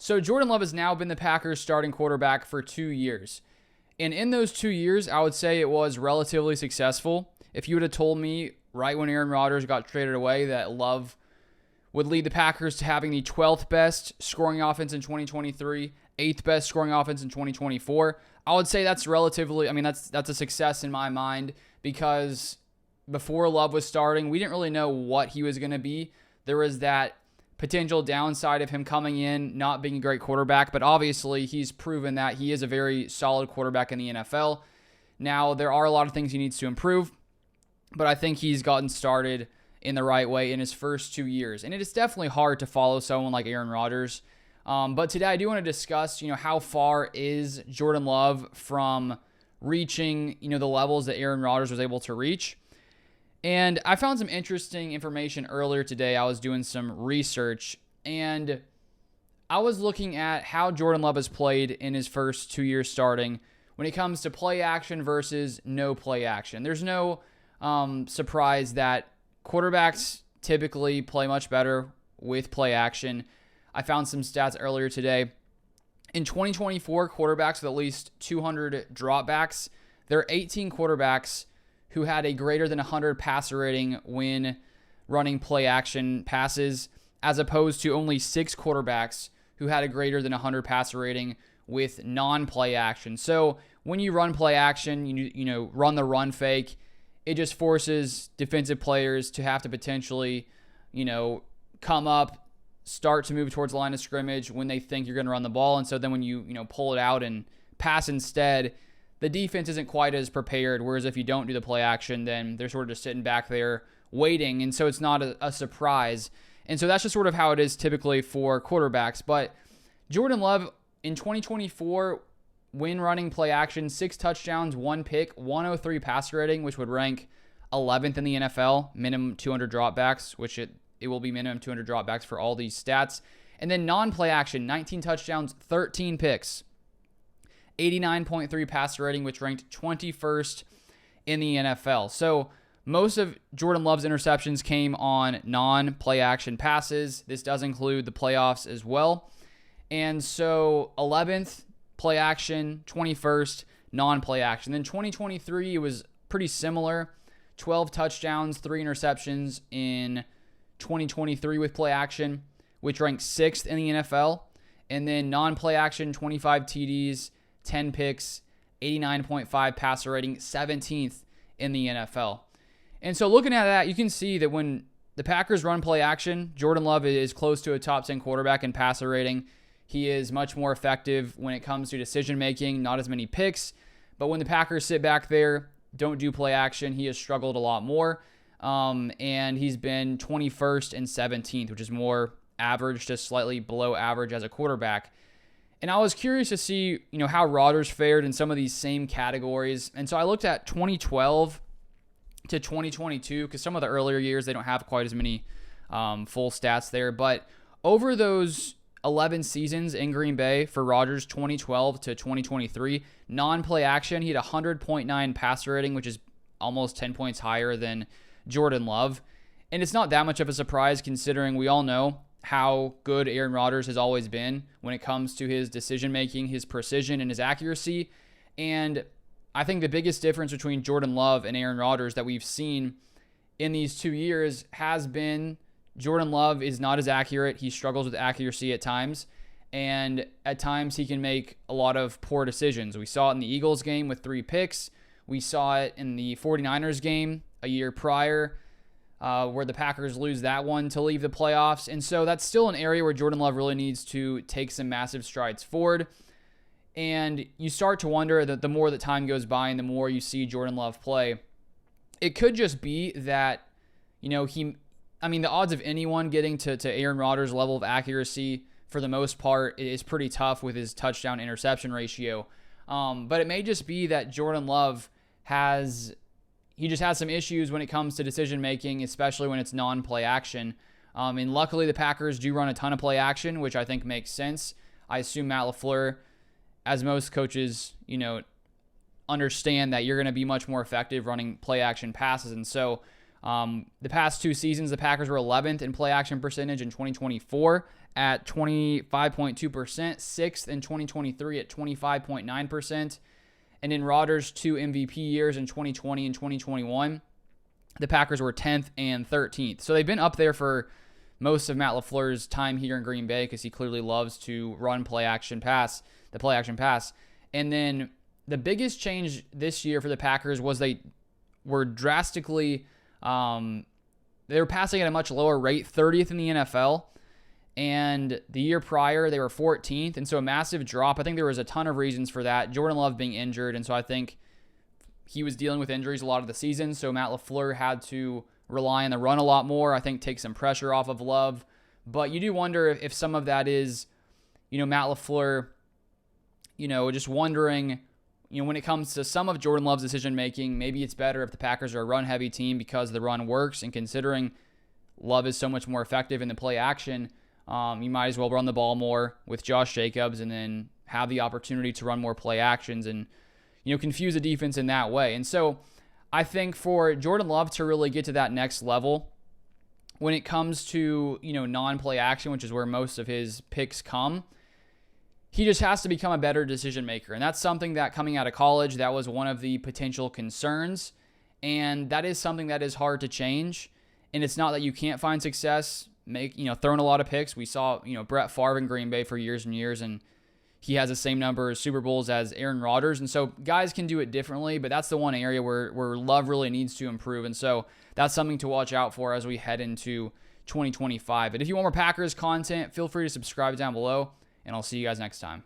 So Jordan Love has now been the Packers starting quarterback for 2 years. And in those 2 years, I would say it was relatively successful. If you would have told me right when Aaron Rodgers got traded away that Love would lead the Packers to having the 12th best scoring offense in 2023, 8th best scoring offense in 2024, I would say that's that's a success in my mind, because before Love was starting, we didn't really know what he was going to be. There was that potential downside of him coming in, not being a great quarterback, but obviously he's proven that he is a very solid quarterback in the NFL. Now, there are a lot of things he needs to improve, but I think he's gotten started in the right way in his first 2 years. And it is definitely hard to follow someone like Aaron Rodgers. But today I do want to discuss, how far is Jordan Love from reaching, the levels that Aaron Rodgers was able to reach. And I found some interesting information earlier today. I was doing some research, and I was looking at how Jordan Love has played in his first 2 years starting when it comes to play action versus no play action. There's no surprise that quarterbacks typically play much better with play action. I found some stats earlier today. In 2024, quarterbacks with at least 200 dropbacks, there are 18 quarterbacks who had a greater than 100 passer rating when running play action passes, as opposed to only 6 quarterbacks who had a greater than 100 passer rating with non-play action. So when you run play action, you run the run fake, it just forces defensive players to have to potentially, come up, start to move towards the line of scrimmage when they think you're going to run the ball. And so then when you pull it out and pass instead, the defense isn't quite as prepared. Whereas if you don't do the play action, then they're sort of just sitting back there waiting. And so it's not a surprise. And so that's just sort of how it is typically for quarterbacks. But Jordan Love in 2024, when running play action, 6 touchdowns, 1 pick, 103 passer rating, which would rank 11th in the NFL, minimum 200 dropbacks, which it will be minimum 200 dropbacks for all these stats. And then non-play action, 19 touchdowns, 13 picks, 89.3 passer rating, which ranked 21st in the NFL. So most of Jordan Love's interceptions came on non-play action passes. This does include the playoffs as well. And so 11th play action, 21st non-play action. Then 2023, it was pretty similar. 12 touchdowns, 3 interceptions in 2023 with play action, which ranked 6th in the NFL. And then non-play action, 25 TDs, 10 picks, 89.5 passer rating, 17th in the NFL. And so looking at that, you can see that when the Packers run play action, Jordan Love is close to a top 10 quarterback in passer rating. He is much more effective when it comes to decision-making, not as many picks. But when the Packers sit back there, don't do play action, he has struggled a lot more. And he's been 21st and 17th, which is more average, just slightly below average as a quarterback. And I was curious to see, how Rodgers fared in some of these same categories. And so I looked at 2012 to 2022, because some of the earlier years, they don't have quite as many full stats there. But over those 11 seasons in Green Bay for Rodgers, 2012 to 2023, non-play action, he had 100.9 passer rating, which is almost 10 points higher than Jordan Love. And it's not that much of a surprise, considering we all know how good Aaron Rodgers has always been when it comes to his decision-making, his precision, and his accuracy. And I think the biggest difference between Jordan Love and Aaron Rodgers that we've seen in these 2 years has been Jordan Love is not as accurate. He struggles with accuracy at times, and at times he can make a lot of poor decisions. We saw it in the Eagles game with 3 picks. We saw it in the 49ers game a year prior, where the Packers lose that one to leave the playoffs. And so that's still an area where Jordan Love really needs to take some massive strides forward. And you start to wonder that the more that time goes by and the more you see Jordan Love play, it could just be that, the odds of anyone getting to Aaron Rodgers' level of accuracy for the most part is pretty tough with his touchdown interception ratio. But it may just be that Jordan Love just has some issues when it comes to decision making, especially when it's non-play action. And luckily the Packers do run a ton of play action, which I think makes sense. I assume Matt LaFleur, as most coaches, understand that you're going to be much more effective running play action passes. And so the past 2 seasons, the Packers were 11th in play action percentage in 2024 at 25.2%, sixth in 2023 at 25.9%. And in Rodgers' 2 MVP years in 2020 and 2021, the Packers were 10th and 13th. So they've been up there for most of Matt LaFleur's time here in Green Bay because he clearly loves to run the play action pass. And then the biggest change this year for the Packers was they were drastically, they were passing at a much lower rate, 30th in the NFL. And the year prior, they were 14th. And so a massive drop. I think there was a ton of reasons for that. Jordan Love being injured. And so I think he was dealing with injuries a lot of the season. So Matt LaFleur had to rely on the run a lot more. I think take some pressure off of Love. But you do wonder if some of that is, Matt LaFleur, just wondering, when it comes to some of Jordan Love's decision making, maybe it's better if the Packers are a run heavy team because the run works. And considering Love is so much more effective in the play action, you might as well run the ball more with Josh Jacobs and then have the opportunity to run more play actions and, confuse the defense in that way. And so I think for Jordan Love to really get to that next level when it comes to, non-play action, which is where most of his picks come, he just has to become a better decision maker. And that's something that coming out of college, that was one of the potential concerns. And that is something that is hard to change. And it's not that you can't find success throwing a lot of picks. We saw, Brett Favre in Green Bay for years and years, and he has the same number of Super Bowls as Aaron Rodgers. And so guys can do it differently, but that's the one area where Love really needs to improve. And so that's something to watch out for as we head into 2025. But if you want more Packers content, feel free to subscribe down below, and I'll see you guys next time.